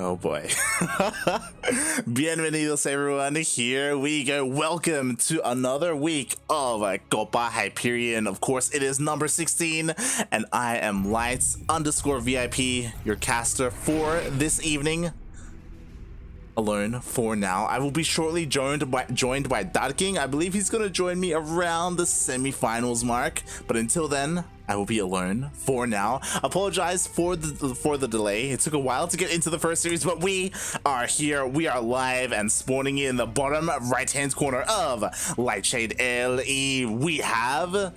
Oh boy. Bienvenidos everyone, here we go. Welcome to another week of Copa Hyperion. Of course, it is number 16, and I am Lights_VIP, your caster for this evening. Alone for now. I will be shortly joined by Ducklings. I believe he's going to join me around the semi-finals mark, but until then, I will be alone for now. Apologize for the delay. It took a while to get into the first series, but we are here. We are live and spawning in the bottom right-hand corner of Lightshade LE. We have,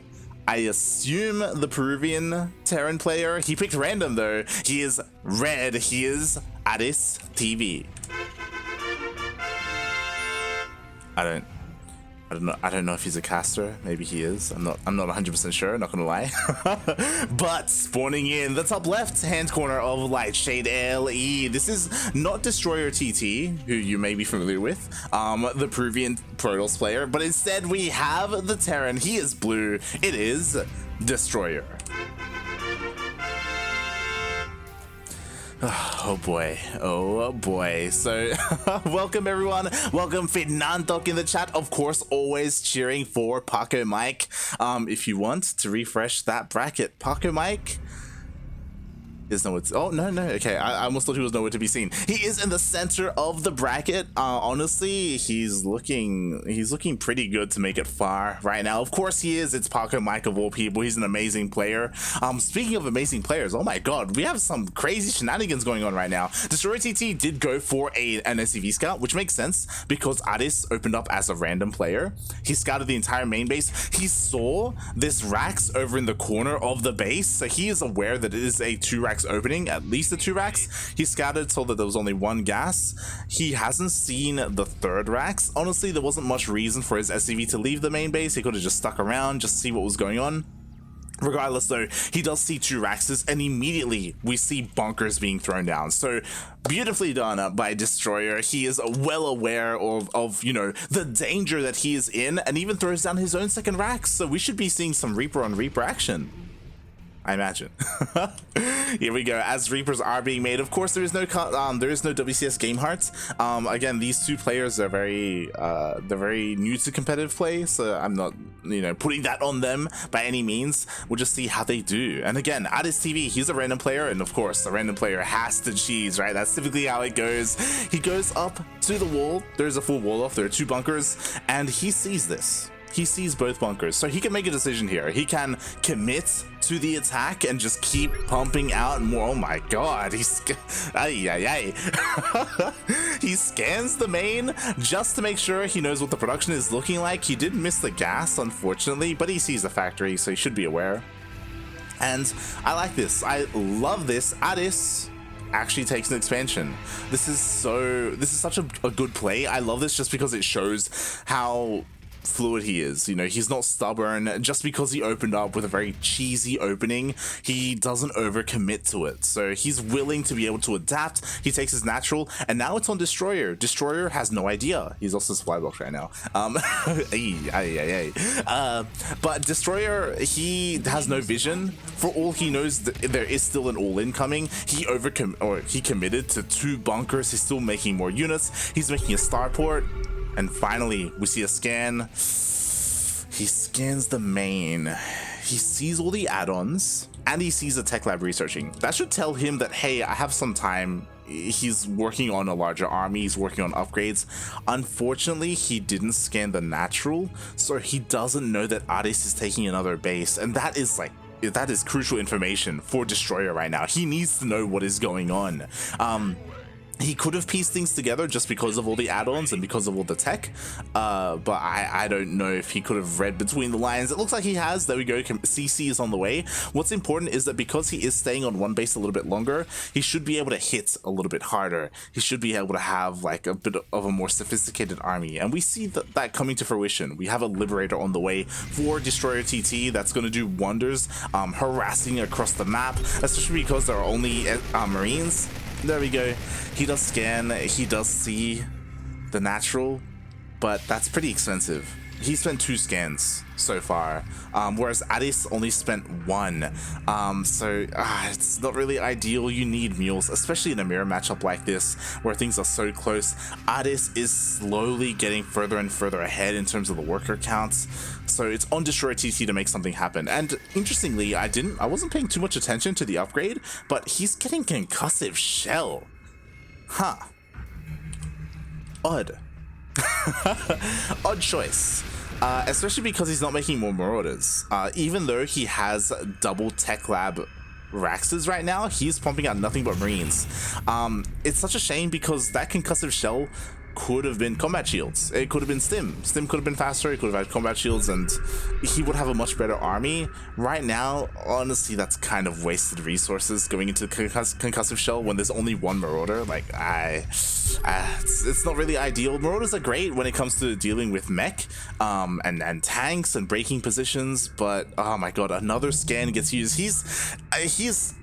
I assume, the Peruvian Terran player. He picked random though. He is red. He is Arris TV. I don't know if he's a caster. Maybe he is. I'm not 100% sure, not gonna lie. But spawning in the top left hand corner of Lightshade LE. This is not Destroyer TT, who you may be familiar with, the Peruvian Protoss player, but instead we have the Terran. He is blue. It is Destroyer. Oh boy. So welcome everyone, welcome Fernandok in the chat, of course always cheering for Paco Mike. If you want to refresh that bracket, Paco Mike is nowhere to, oh no, okay, I almost thought he was nowhere to be seen. He is in the center of the bracket. Honestly, he's looking pretty good to make it far right now. Of course he is. It's Paco Mike of all people. He's an amazing player. Speaking of amazing players, oh my god, we have some crazy shenanigans going on right now. Destroyer TT did go for an SCV scout, which makes sense because Arris opened up as a random player. He scouted the entire main base. He saw this racks over in the corner of the base, so he is aware that it is a 2 racks opening, at least the 2 racks. He scouted, saw that there was only 1 gas. He hasn't seen the 3rd racks. Honestly, there wasn't much reason for his SCV to leave the main base. He could have just stuck around, just see what was going on. Regardless though, he does see 2 racks, and immediately we see bunkers being thrown down. So beautifully done by Destroyer. He is well aware of you know, the danger that he is in, and even throws down his own 2nd racks. So we should be seeing some Reaper on Reaper action, I imagine. Here we go. As Reapers are being made, of course, there is no WCS game hearts. Again, these 2 players are they're very new to competitive play, so I'm not, you know, putting that on them by any means. We'll just see how they do. And again, Arris TV, he's a random player, and of course, the random player has to cheese, right? That's typically how it goes. He goes up to the wall. There's a full wall off. There are 2 bunkers, and he sees this. He sees both bunkers, so he can make a decision here. He can commit to the attack and just keep pumping out more. Oh my god, he scans the main just to make sure he knows what the production is looking like. He did miss the gas, unfortunately, but he sees the factory, so he should be aware. And I like this. I love this. Arris actually takes an expansion. This is such a good play. I love this just because it shows how fluid he is. You know, he's not stubborn. Just because he opened up with a very cheesy opening, he doesn't overcommit to it, so he's willing to be able to adapt. He takes his natural, and now it's on Destroyer. Destroyer has no idea. He's also supply blocked right now. But Destroyer, he has no vision. For all he knows, that there is still an all incoming. He committed to 2 bunkers. He's still making more units. He's making a starport. And finally, we see a scan. He scans the main. He sees all the add-ons, and he sees the tech lab researching. That should tell him that, hey, I have some time. He's working on a larger army. He's working on upgrades. Unfortunately, he didn't scan the natural, so he doesn't know that Arris is taking another base. And that is crucial information for Destroyer right now. He needs to know what is going on. He could have pieced things together just because of all the add-ons and because of all the tech, but I don't know if he could have read between the lines. It looks like he has. There we go. CC is on the way. What's important is that because he is staying on 1 base a little bit longer, he should be able to hit a little bit harder. He should be able to have like a bit of a more sophisticated army, and we see that coming to fruition. We have a Liberator on the way for Destroyer TT that's going to do wonders, harassing across the map, especially because there are only Marines. There we go. He does scan, he does see the natural, but that's pretty expensive. he spent 2 scans so far, whereas Arris only spent 1. So it's not really ideal. You need mules, especially in a mirror matchup like this where things are so close. Arris is slowly getting further and further ahead in terms of the worker counts, so it's on Destroyer TT to make something happen. And interestingly, I wasn't paying too much attention to the upgrade, but he's getting concussive shell. Huh. Odd. Odd choice. Especially because he's not making more Marauders. Even though he has double Tech Lab Raxes right now, he's pumping out nothing but Marines. It's such a shame because that concussive shell could have been combat shields. It could have been Stim. Stim could have been faster, he could have had combat shields, and he would have a much better army. Right now, honestly, that's kind of wasted resources going into concussive shell when there's only 1 Marauder. Like, it's not really ideal. Marauders are great when it comes to dealing with mech and tanks and breaking positions, but oh my god, another scan gets used. He's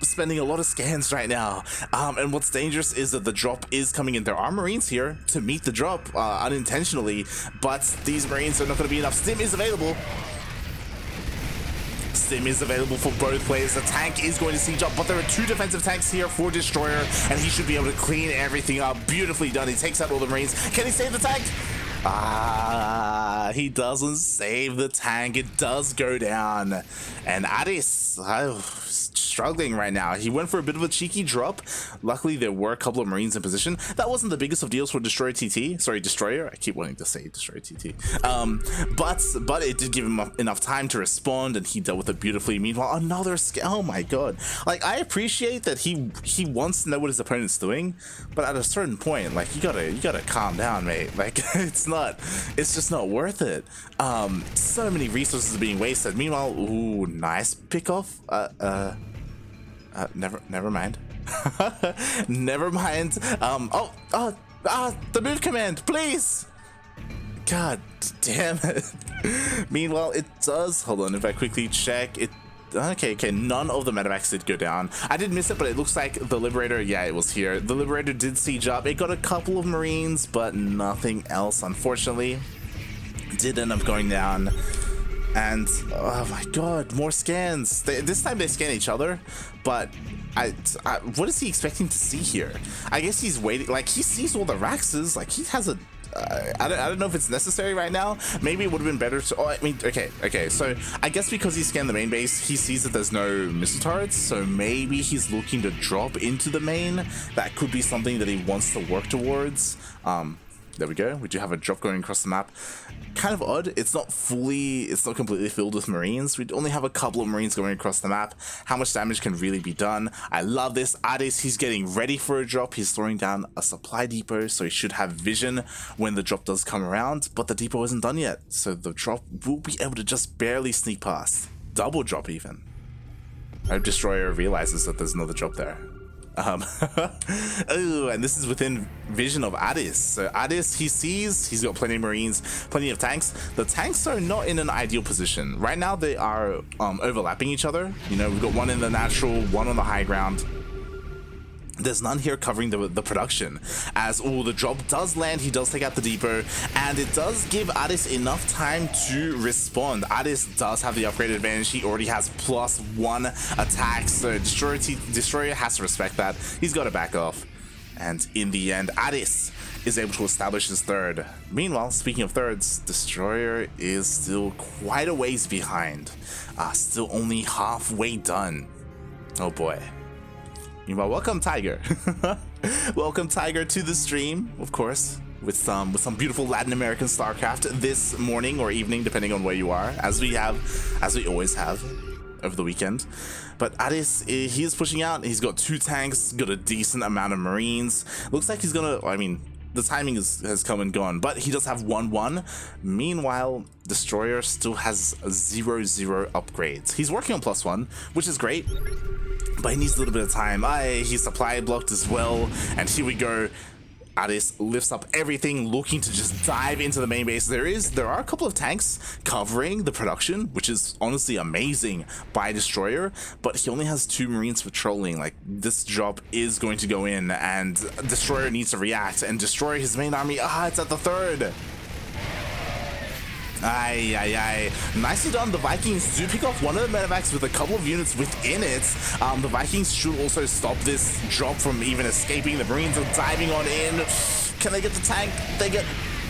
spending a lot of scans right now, and what's dangerous is that the drop is coming in. There are Marines here to meet the drop unintentionally, but these Marines are not going to be enough. Stim is available. Stim is available for both players. The tank is going to siege up, but there are 2 defensive tanks here for Destroyer, and he should be able to clean everything up. Beautifully done. He takes out all the Marines. Can he save the tank? He doesn't save the tank. It does go down, and Arris struggling right now. He went for a bit of a cheeky drop. Luckily, there were a couple of Marines in position. That wasn't the biggest of deals for Destroyer TT. Sorry, Destroyer. I keep wanting to say Destroyer TT. But it did give him enough time to respond, and he dealt with it beautifully. Meanwhile, another oh my god. Like, I appreciate that he wants to know what his opponent's doing, but at a certain point, like, you gotta calm down, mate. Like, it's just not worth it. So many resources are being wasted. Meanwhile, ooh, nice pick off. Never mind. Never mind. The move command, please. God damn it. Meanwhile, it does. Hold on, if I quickly check it. Okay, none of the medevacs did go down. I did miss it, but it looks like the Liberator, yeah, it was here. The Liberator did siege up. It got a couple of Marines, but nothing else, unfortunately. Did end up going down. And oh my god, more scans. This time they scan each other, but what is he expecting to see here? I guess he's waiting. Like, he sees all the Raxes. Like, he has a I don't know if it's necessary right now. Maybe it would have been better to, I mean, okay, so I guess because he scanned the main base, he sees that there's no missile turrets, so maybe he's looking to drop into the main. That could be something that he wants to work towards. There we go. We do have a drop going across the map. Kind of odd. It's not completely filled with Marines. We only have a couple of Marines going across the map. How much damage can really be done? I love this. Arris, he's getting ready for a drop. He's throwing down a supply depot, so he should have vision when the drop does come around, but the depot isn't done yet, so the drop will be able to just barely sneak past. Double drop even. I hope Destroyer realizes that there's another drop there. Oh, and this is within vision of Arris. So Arris, he sees he's got plenty of Marines, plenty of tanks. The tanks are not in an ideal position right now. They are overlapping each other. You know, we've got one in the natural, one on the high ground. There's none here covering the production, as the drop does land. He does take out the depot, and it does give Arris enough time to respond. Arris does have the upgraded advantage. He already has +1 attack, so Destroyer has to respect that. He's got to back off, and in the end, Arris is able to establish his third. Meanwhile, speaking of thirds, Destroyer is still quite a ways behind, still only halfway done. Oh boy. Meanwhile, welcome Tiger. Welcome Tiger to the stream, of course, with some beautiful Latin American StarCraft this morning or evening, depending on where you are, as we always have over the weekend. But Arris, he is pushing out. He's got 2 tanks, got a decent amount of Marines. Looks like he's gonna, I mean, the timing has come and gone, but he does have 1-1. Meanwhile, Destroyer still has 0-0 upgrades. He's working on +1, which is great, but he needs a little bit of time. He's supply blocked as well, and here we go. Arris lifts up everything, looking to just dive into the main base. There are a couple of tanks covering the production, which is honestly amazing by Destroyer, but he only has 2 Marines patrolling. Like, this drop is going to go in, and Destroyer needs to react and destroy his main army. It's at the third. Aye, aye, aye. Nicely done. The Vikings do pick off one of the medevacs with a couple of units within it. The Vikings should also stop this drop from even escaping. The Marines are diving on in. Can they get the tank? They get...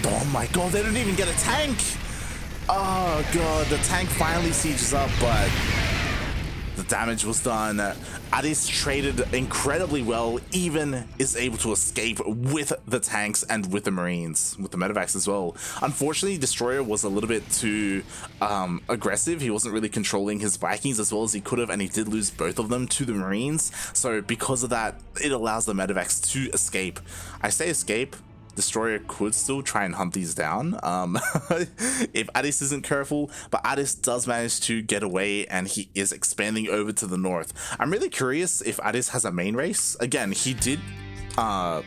Oh my god, they don't even get a tank! Oh god, the tank finally sieges up, but the damage was done. Arris traded incredibly well, even is able to escape with the tanks and with the Marines, with the medevacs as well. Unfortunately, Destroyer was a little bit too aggressive. He wasn't really controlling his Vikings as well as he could have, and he did lose both of them to the Marines. So because of that, it allows the medevacs to escape. I say escape. Destroyer could still try and hunt these down if Arris isn't careful, but Arris does manage to get away and he is expanding over to the north. I'm really curious if Arris has a main race. Again, he did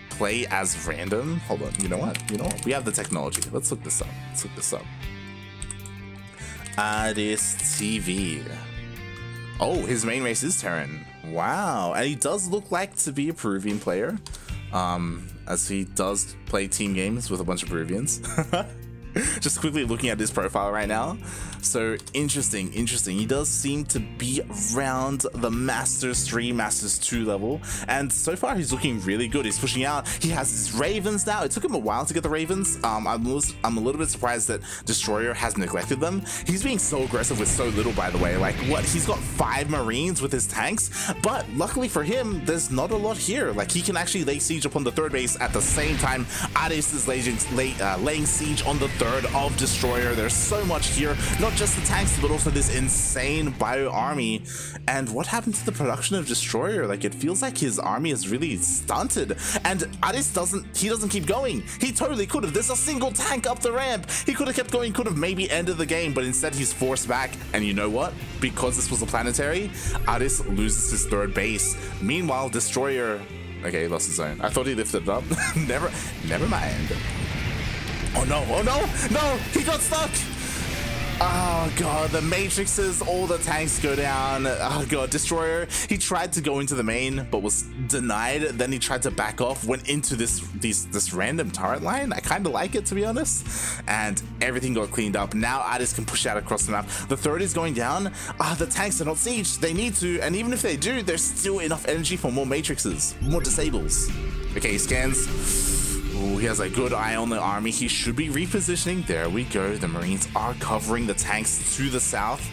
play as random. Hold on, you know what? We have the technology. Let's look this up. Arris TV. Oh, his main race is Terran. Wow, and he does look like to be a Peruvian player. As he does play team games with a bunch of Peruvians. Just quickly looking at his profile right now. So interesting. He does seem to be around the Masters 3, Masters 2 level. And so far he's looking really good. He's pushing out. He has his Ravens now. It took him a while to get the Ravens. I'm a little bit surprised that Destroyer has neglected them. He's being so aggressive with so little, by the way. Like, what? He's got 5 Marines with his tanks. But luckily for him, there's not a lot here. Like, he can actually lay siege upon the 3rd base at the same time Arris is laying siege on the 3rd of Destroyer. There's so much here. Not just the tanks, but also this insane bio army. And what happened to the production of Destroyer? Like, it feels like his army is really stunted. And Arris doesn't keep going. He totally could have. There's a single tank up the ramp. He could have kept going, could have maybe ended the game, but instead he's forced back. And you know what? Because this was a planetary, Arris loses his 3rd base. Meanwhile, Destroyer... Okay, he lost his own. I thought he lifted it up. Never mind. Oh no, no, he got stuck. Oh god, the matrices, all the tanks go down. Oh god, Destroyer, he tried to go into the main, but was denied. Then he tried to back off, went into this random turret line. I kind of like it, to be honest. And everything got cleaned up. Now Arris can push out across the map. The 3rd is going down. The tanks are not sieged. They need to, and even if they do, there's still enough energy for more matrices, more disables. Okay, he scans. Ooh, he has a good eye on the army. He should be repositioning. There we go. The Marines are covering the tanks to the south.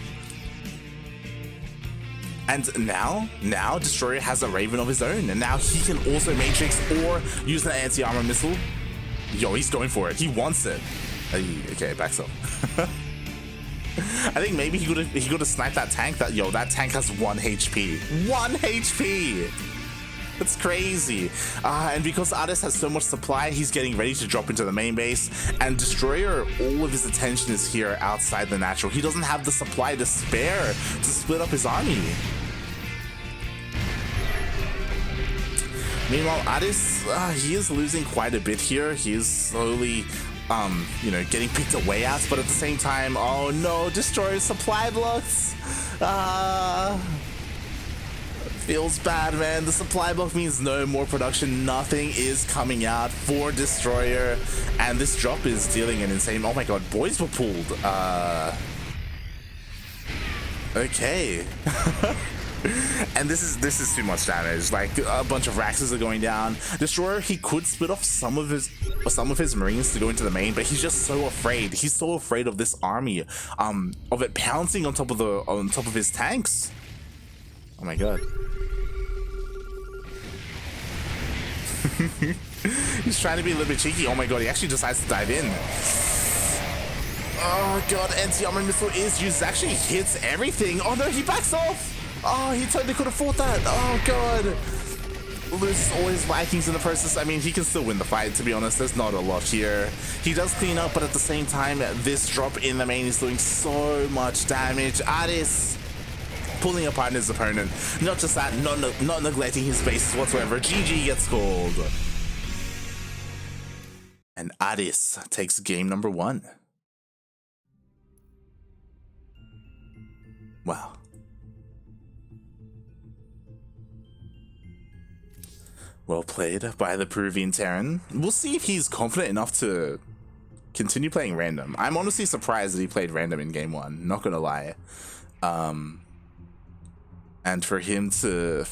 And now Destroyer has a Raven of his own. And now he can also Matrix or use an anti-armor missile. Yo, he's going for it. He wants it. Okay, backs up. I think maybe he could have sniped that tank. That tank has 1 HP. 1 HP! It's crazy. And because Arris has so much supply, he's getting ready to drop into the main base. And Destroyer, all of his attention is here outside the natural. He doesn't have the supply to spare to split up his army. Meanwhile, Arris, he is losing quite a bit here. He is slowly, getting picked away at. But at the same time, oh no, Destroyer's supply blocks. Feels bad, man. The supply block means no more production. Nothing is coming out for Destroyer. And this drop is dealing an insane... Oh my god, boys were pulled. Okay. And this is too much damage. Like, a bunch of Raxes are going down. Destroyer, he could split off some of his Marines to go into the main, but he's just so afraid. He's so afraid of this army, of it pouncing on top of his tanks. Oh my god. He's trying to be a little bit cheeky. Oh my god, he actually decides to dive in. Oh god, anti-armor missile is used. It actually hits everything. Oh no, he backs off. Oh, he totally could have fought that. Oh god. Loses all his Vikings in the process. I mean, he can still win the fight, to be honest. There's not a lot here. He does clean up, but at the same time, this drop in the main is doing so much damage. Arris pulling apart his opponent. Not just that, not neglecting his bases whatsoever. GG gets called. And Arris takes game number 1. Wow. Well played by the Peruvian Terran. We'll see if he's confident enough to continue playing random. I'm honestly surprised that he played random in game 1, not gonna lie. And for him to,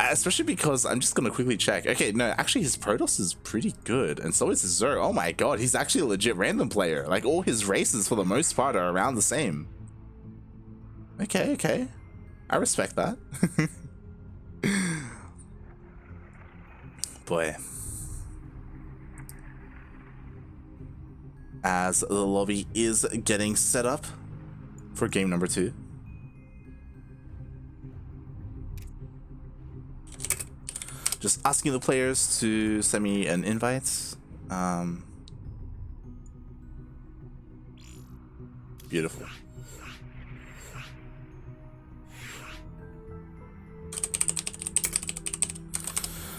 especially because I'm just gonna quickly check. Okay, no, actually his Protoss is pretty good, and so is his Zerg. Oh my god, he's actually a legit random player. Like, all his races for the most part are around the same. Okay, okay, I respect that. Boy. As the lobby is getting set up for game number 2. Just asking the players to send me an invite. Beautiful.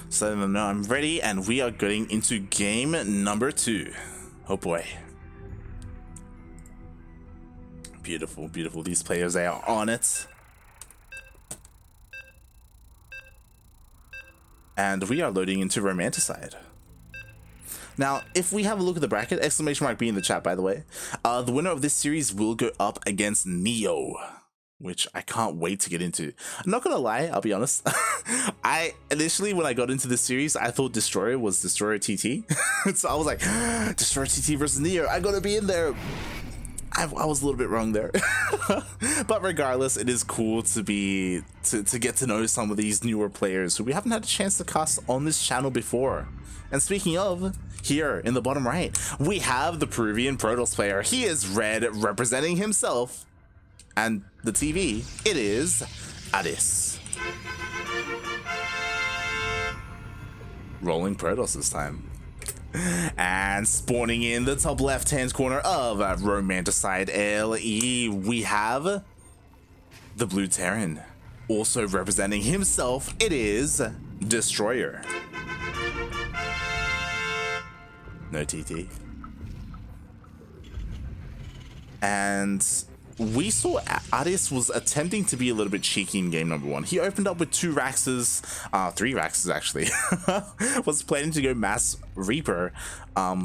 So letting them know I'm ready, and we are getting into game number 2. Oh boy. Beautiful, beautiful. These players, they are on it. And we are loading into Romanticide. Now, if we have a look at the bracket, exclamation mark B in the chat, by the way, the winner of this series will go up against Neo, which I can't wait to get into. I'm not gonna lie, I'll be honest. I initially, when I got into this series, I thought Destroyer was Destroyer TT. So I was like, Destroyer TT versus Neo, I gotta be in there. I was a little bit wrong there. But regardless, it is cool to get to know some of these newer players who we haven't had a chance to cast on this channel before. And speaking of, here in the bottom right, we have the Peruvian Protoss player. He is red, representing himself and the TV. It is Arris. Rolling Protoss this time. And spawning in the top left hand corner of Romanticide LE, we have the Blue Terran. Also representing himself, it is Destroyer. No TT. And we saw Arris was attempting to be a little bit cheeky in game number 1. He opened up with 2 Raxes, 3 Raxes actually. Was planning to go mass Reaper.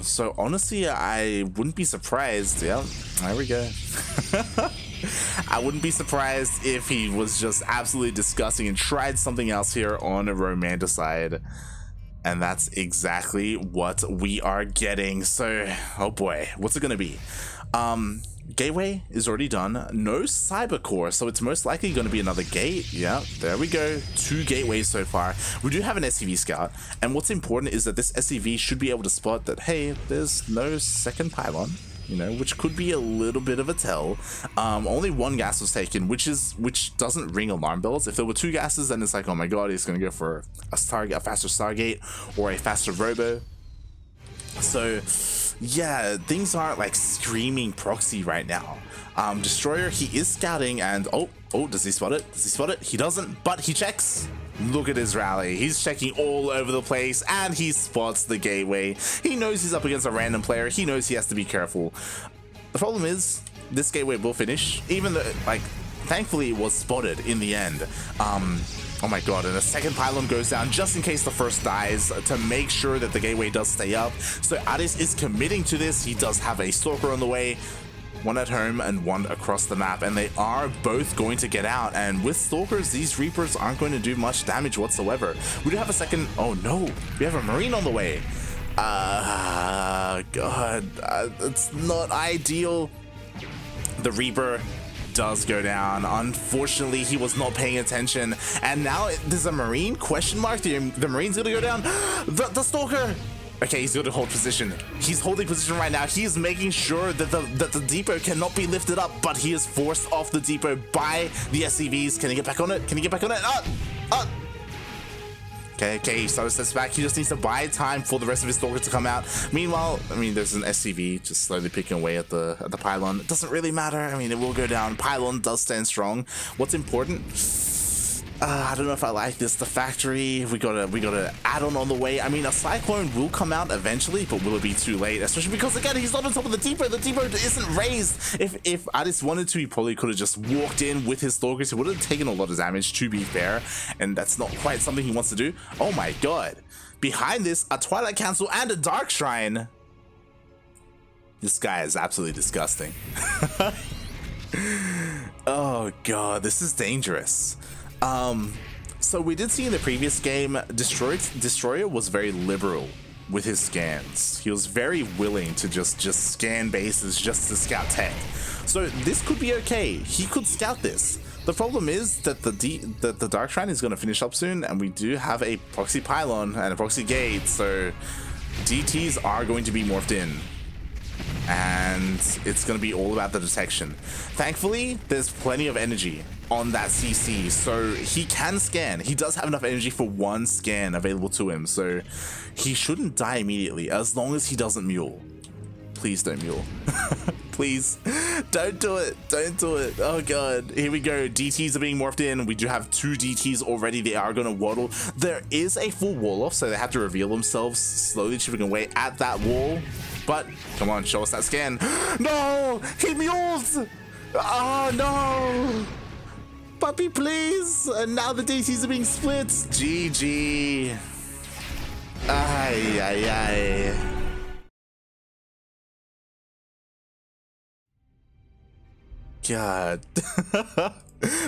So honestly, I wouldn't be surprised. Yeah, there we go. I wouldn't be surprised if he was just absolutely disgusting and tried something else here on a Romanticide. And that's exactly what we are getting. So, oh boy, what's it gonna be? Gateway is already done. No cyber core, so it's most likely going to be another gate. Yeah, there we go. 2 gateways so far. We do have an SCV scout, and what's important is that this SCV should be able to spot that, hey, there's no second pylon, you know, which could be a little bit of a tell. Only 1 gas was taken, which doesn't ring alarm bells. If there were 2 gases, then it's like, oh my god, he's going to go for a faster Stargate or a faster Robo. So yeah, things aren't like screaming proxy right now. Destroyer, he is scouting, and oh, does he spot it? Does he spot it? He doesn't, but he checks. Look at his rally. He's checking all over the place, and he spots the gateway. He knows he's up against a random player. He knows he has to be careful. The problem is, this gateway will finish, even though, like, thankfully it was spotted in the end. Oh my god, and the second pylon goes down just in case the first dies to make sure that the gateway does stay up. So Arris is committing to this. He does have a Stalker on the way, 1 at home and 1 across the map, and they are both going to get out. And with Stalkers, these Reapers aren't going to do much damage whatsoever. We do have a second, oh no, we have a Marine on the way. God, it's not ideal. The Reaper does go down. Unfortunately, he was not paying attention, and now there's a Marine question mark. The Marine's gonna go down. The Stalker. Okay, he's gonna hold position. He's holding position right now. He is making sure that the depot cannot be lifted up, but he is forced off the depot by the SCVs. Can he get back on it? Can he get back on it? Okay, he started steps back. He just needs to buy time for the rest of his Stalker to come out. Meanwhile, I mean, there's an SCV just slowly picking away at the pylon. It doesn't really matter. I mean, it will go down. Pylon does stand strong. What's important? I don't know if I like this. The factory, we got a add-on on the way. I mean, a Cyclone will come out eventually, but will it be too late? Especially because, again, he's not on top of the depot. The depot isn't raised. If Arris wanted to, he probably could have just walked in with his Stalkers. He would have taken a lot of damage, to be fair, and that's not quite something he wants to do. Oh my god. Behind this, a Twilight Council and a Dark Shrine. This guy is absolutely disgusting. Oh god, this is dangerous. So we did see in the previous game, Destroyer was very liberal with his scans. He was very willing to just scan bases just to scout tech. So this could be okay. He could scout this. The problem is that the Dark Shrine is going to finish up soon, and we do have a proxy pylon and a proxy gate, so DTs are going to be morphed in. And it's going to be all about the detection. Thankfully, there's plenty of energy on that CC, so he can scan. He does have enough energy for one scan available to him, so he shouldn't die immediately as long as he doesn't mule. Please don't mule. Please, don't do it. Don't do it. Oh god, here we go. DTs are being morphed in. We do have 2 DTs already. They are going to waddle. There is a full wall off, so they have to reveal themselves slowly chipping away at that wall. But come on, show us that scan. No, he mules. Oh no, puppy, please. And now the DTs are being split. GG. Ay ay ay. God.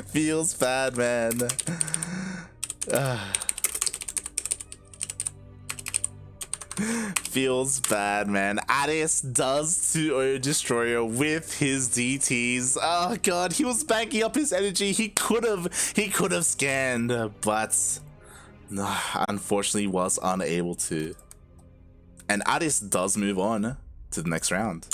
Feels bad, man. Feels bad, man. Arris does 2-0 Destroyer with his DTs. Oh god, he was backing up his energy. He could have scanned, but unfortunately was unable to. And Arris does move on to the next round.